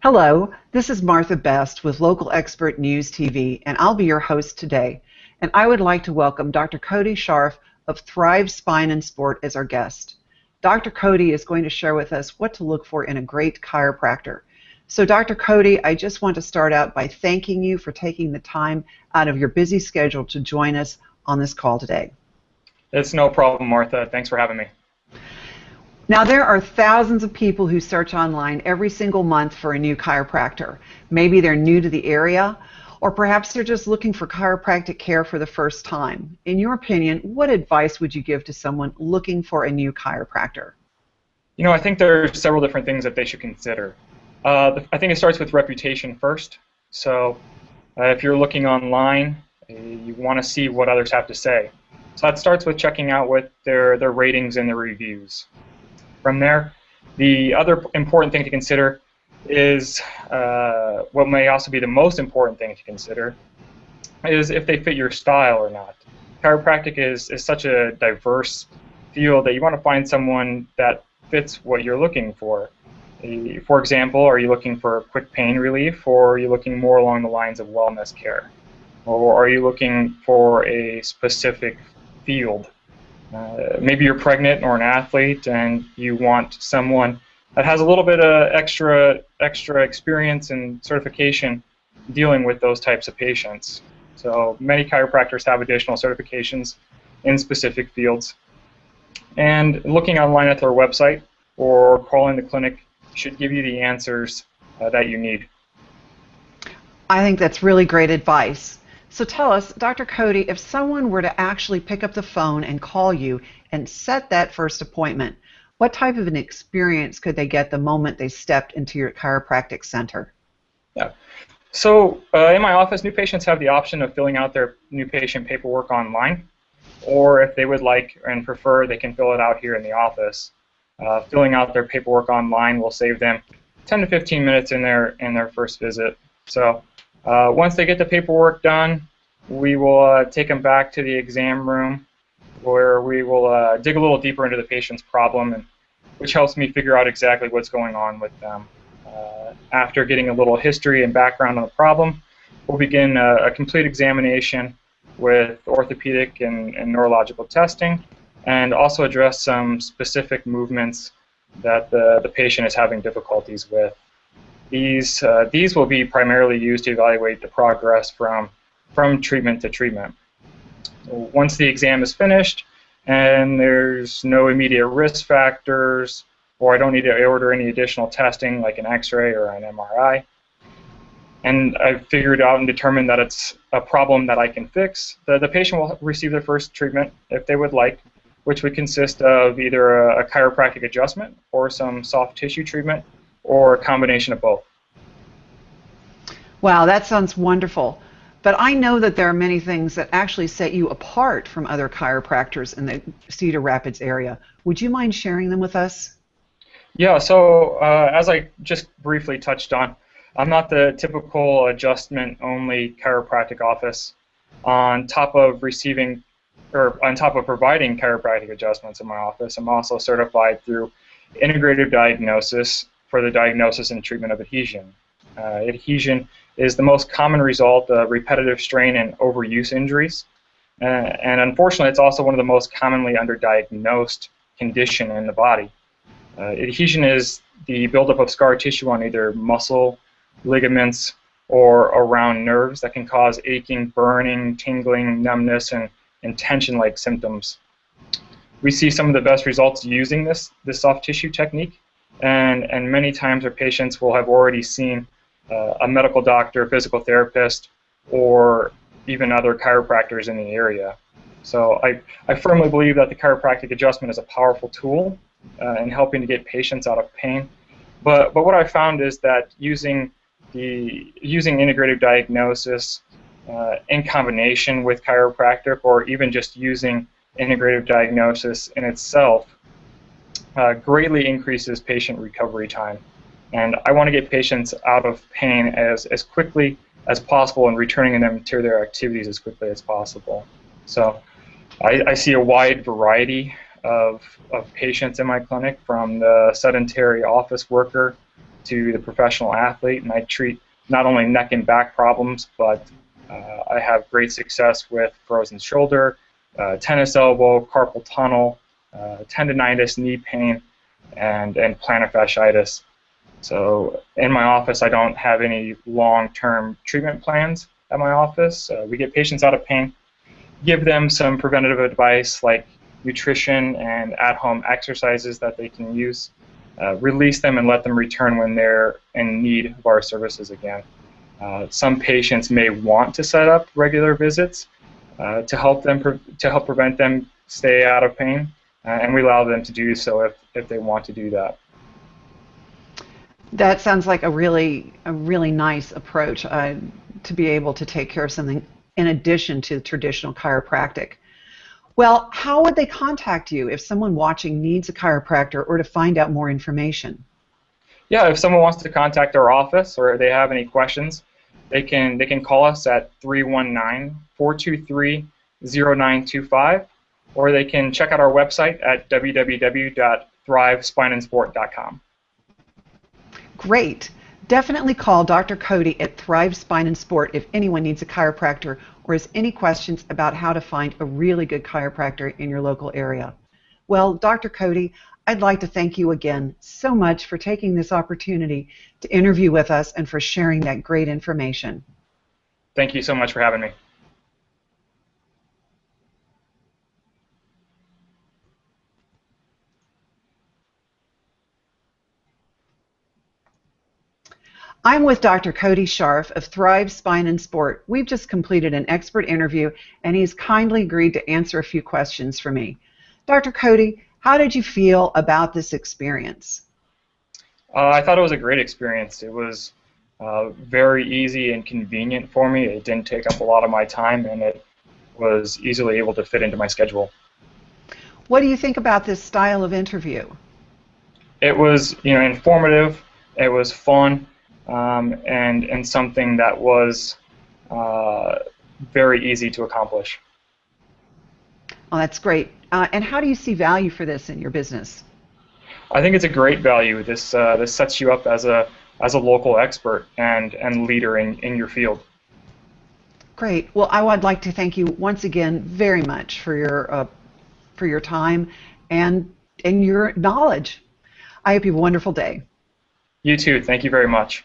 Hello, this is Martha Best with Local Expert News TV, and I'll be your host today. And I would like to welcome Dr. Cody Scharf of Thrive Spine and Sport as our guest. Dr. Cody is going to share with us what to look for in a great chiropractor. So Dr. Cody, I just want to start out by thanking you for taking the time out of your busy schedule to join us on this call today. It's no problem, Martha. Thanks for having me. Now, there are thousands of people who search online every single month for a new chiropractor. Maybe they're new to the area, or perhaps they're just looking for chiropractic care for the first time. In your opinion, what advice would you give to someone looking for a new chiropractor? I think there are several different things that they should consider. I think it starts with reputation first. So if you're looking online, you want to see what others have to say. So that starts with checking out what their ratings and their reviews. From there, the other important thing to consider is what may also be the most important thing to consider is if they fit your style or not. Chiropractic is such a diverse field that you want to find someone that fits what you're looking for. For example, are you looking for quick pain relief, or are you looking more along the lines of wellness care? Or are you looking for a specific field? Maybe you're pregnant or an athlete and you want someone that has a little bit of extra experience and certification dealing with those types of patients. So many chiropractors have additional certifications in specific fields. And looking online at their website or calling the clinic should give you the answers that you need. I think that's really great advice. So tell us, Dr. Cody, if someone were to actually pick up the phone and call you and set that first appointment, what type of an experience could they get the moment they stepped into your chiropractic center? Yeah. So in my office, new patients have the option of filling out their new patient paperwork online, or if they would like and prefer, they can fill it out here in the office. Filling out their paperwork online will save them 10 to 15 minutes in their first visit. So once they get the paperwork done, we will take them back to the exam room where we will dig a little deeper into the patient's problem, which helps me figure out exactly what's going on with them. After getting a little history and background on the problem, we'll begin a complete examination with orthopedic and neurological testing, and also address some specific movements that the patient is having difficulties with. These will be primarily used to evaluate the progress from treatment to treatment. Once the exam is finished and there's no immediate risk factors, or I don't need to order any additional testing like an X-ray or an MRI, and I've figured out and determined that it's a problem that I can fix, the patient will receive their first treatment if they would like, which would consist of either a chiropractic adjustment or some soft tissue treatment, or a combination of both. Wow, that sounds wonderful. But I know that there are many things that actually set you apart from other chiropractors in the Cedar Rapids area. Would you mind sharing them with us? Yeah, so as I just briefly touched on, I'm not the typical adjustment-only chiropractic office. On top of providing chiropractic adjustments in my office, I'm also certified through integrative diagnosis for the diagnosis and treatment of adhesion. Adhesion is the most common result of repetitive strain and overuse injuries, and unfortunately it's also one of the most commonly underdiagnosed condition in the body. Adhesion is the buildup of scar tissue on either muscle, ligaments, or around nerves that can cause aching, burning, tingling, numbness, and tension-like symptoms. We see some of the best results using this soft tissue technique, and many times our patients will have already seen a medical doctor, physical therapist, or even other chiropractors in the area. So I firmly believe that the chiropractic adjustment is a powerful tool in helping to get patients out of pain. But what I found is that using integrative diagnosis in combination with chiropractic, or even just using integrative diagnosis in itself, greatly increases patient recovery time. And I want to get patients out of pain as quickly as possible and returning them to their activities as quickly as possible. So I see a wide variety of patients in my clinic, from the sedentary office worker to the professional athlete, and I treat not only neck and back problems, but I have great success with frozen shoulder, tennis elbow, carpal tunnel, tendonitis, knee pain, and plantar fasciitis. So in my office, I don't have any long-term treatment plans at my office. We get patients out of pain, give them some preventative advice like nutrition and at-home exercises that they can use, release them and let them return when they're in need of our services again. Some patients may want to set up regular visits to help prevent them stay out of pain, and we allow them to do so if they want to do that. That sounds like a really nice approach to be able to take care of something in addition to traditional chiropractic. Well, how would they contact you if someone watching needs a chiropractor or to find out more information? Yeah, if someone wants to contact our office or they have any questions, they can call us at 319-423-0925, or they can check out our website at www.thrivespineandsport.com. Great. Definitely call Dr. Cody at Thrive Spine and Sport if anyone needs a chiropractor or has any questions about how to find a really good chiropractor in your local area. Well, Dr. Cody, I'd like to thank you again so much for taking this opportunity to interview with us and for sharing that great information. Thank you so much for having me. I'm with Dr. Cody Scharf of Thrive Spine and Sport. We've just completed an expert interview, and he's kindly agreed to answer a few questions for me. Dr. Cody, how did you feel about this experience? I thought it was a great experience. It was very easy and convenient for me. It didn't take up a lot of my time, and it was easily able to fit into my schedule. What do you think about this style of interview? It was, informative. It was fun. And something that was very easy to accomplish. Oh, that's great. And how do you see value for this in your business? I think it's a great value. This sets you up as a local expert and leader in your field. Great. Well, I would like to thank you once again very much for your time and your knowledge. I hope you have a wonderful day. You too. Thank you very much.